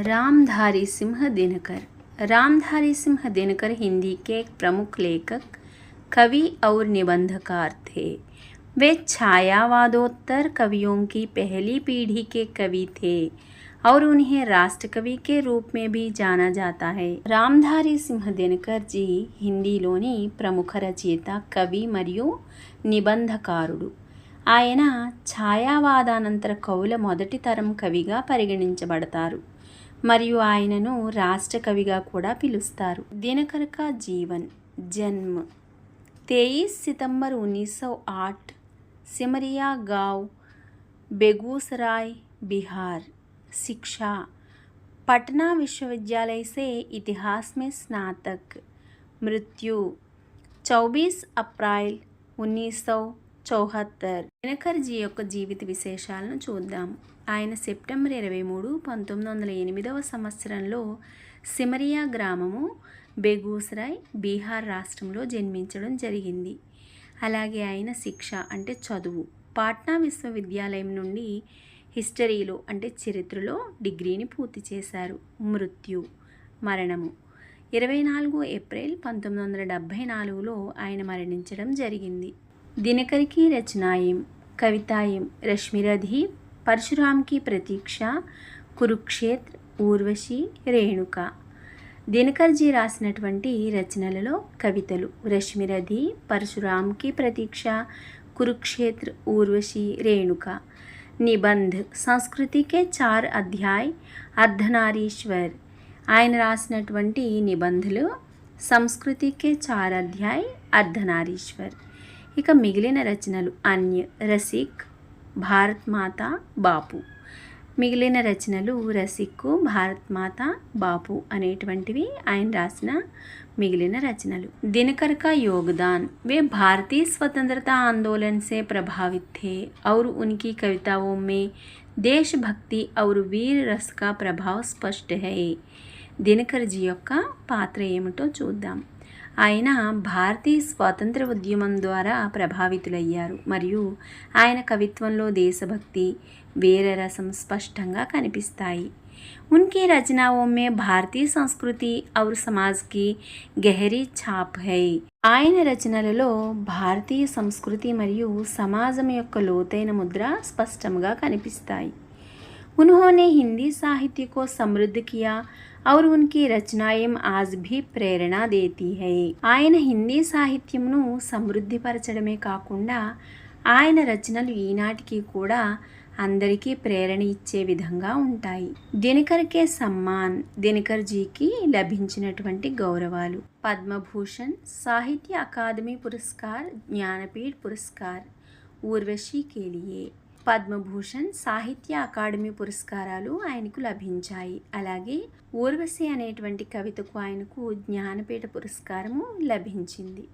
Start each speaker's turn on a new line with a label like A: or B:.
A: रामधारी सिंह दिनकर। रामधारी सिंह दिनकर हिंदी के एक प्रमुख लेखक, कवि और निबंधकार थे। वे छायावादोत्तर कवियों की पहली पीढ़ी के कवि थे और उन्हें राष्ट्रकवि के रूप में भी जाना जाता है। రామధారి సింహ దినకర్ జీ హిందీలోని ప్రముఖ రచయిత, కవి మరియు నిబంధకారుడు. ఆయన ఛాయావాదానంతర కవుల మొదటి తరం కవిగా పరిగణించబడతారు మరియు ఆయనను రాష్ట్రకవిగా కూడా పిలుస్తారు. దినకర్ కా జీవన్. జన్మ 23 सितंबर 1908 सिमरिया गांव, बेगूसराय, बिहार। शिक्षा पटना विश्वविद्यालय से इतिहास में स्नातक। मृत्यु 24 अप्रैल 1974। దినకర్ జీ యొక్క జీవిత విశేషాలను చూద్దాం. ఆయన సెప్టెంబర్ 23, 1908వ సంవత్సరంలో సిమరియా గ్రామము, బేగూసరాయ్, బీహార్ రాష్ట్రంలో జన్మించడం జరిగింది. అలాగే ఆయన శిక్ష అంటే చదువు పాట్నా విశ్వవిద్యాలయం నుండి హిస్టరీలో అంటే చరిత్రలో డిగ్రీని పూర్తి చేశారు. మృత్యు మరణము 24 ఏప్రిల్ 1974లో ఆయన మరణించడం జరిగింది. दिनकर की रचनाएं कविताएं रश्मिरथी, परशुराम की प्रतीक्षा, కురుక్షేత్ర, ఊర్వశి, రేణుక. దినకర్ జీ రాసినటువంటి రచనలలో కవితలు రశ్మిరథి, పరశురాంకి ప్రతీక్ష, కురుక్షేత్ర, ఊర్వశి, రేణుక. నిబంధ్ సంస్కృతి కే 4 అధ్యాయ, అర్ధనారీశ్వర్. ఆయన రాసినటువంటి నిబంధులు సంస్కృతి కే 4 అధ్యాయ, అర్ధనారీశ్వర్. ఇక మిగిలిన రచనలు అన్య, రసిక్, భారత్ మాత, బాపు. మిగిలిన రచనలు రసిక్, భారత్ మాత, బాపు అనేటువంటివి ఆయన రాసిన మిగిలిన రచనలు. దినకర్ का योगदान. वे भारतीय स्वतंत्रता आंदोलन से प्रभावित थे और उनकी कविताओं में देशभक्ति और वीर रस का प्रभाव स्पष्ट है. దినకర్ జీ యొక్క పాత్ర ఏమిటో చూద్దాం. ఆయన భారతీయ స్వాతంత్ర ఉద్యమం ద్వారా ప్రభావితులయ్యారు మరియు ఆయన కవిత్వంలో దేశభక్తి, వీరరసం స్పష్టంగా కనిపిస్తాయి. उनकी रचनाओं में भारतीय संस्कृति और समाज की गहरी छाप है. ఆయన రచనలలో భారతీయ సంస్కృతి మరియు సమాజం యొక్క లోతైన ముద్ర స్పష్టంగా కనిపిస్తాయి. उन्होंने हिंदी साहित्य को समृद्ध किया और उनकी रचनाएं आज भी ప్రేరణ देती है. ఆయన హిందీ సాహిత్యంను సమృద్ధిపరచడమే కాకుండా ఆయన రచనలు ఈనాటికి కూడా అందరికీ ప్రేరణ ఇచ్చే విధంగా ఉంటాయి. దినకర్ కే సమ్మాన్. దినకర్ జీకి లభించినటువంటి గౌరవాలు పద్మభూషణ్, సాహిత్య అకాదమీ పురస్కార్, జ్ఞానపీఠ్ పురస్కార్. ఊర్వశి కే లియే పద్మభూషణ్, సాహిత్య అకాడమీ పురస్కారాలు ఆయనకు లభించాయి. అలాగే ఊర్వశి అనేటువంటి కవితకు ఆయనకు జ్ఞానపీఠ పురస్కారము లభించింది.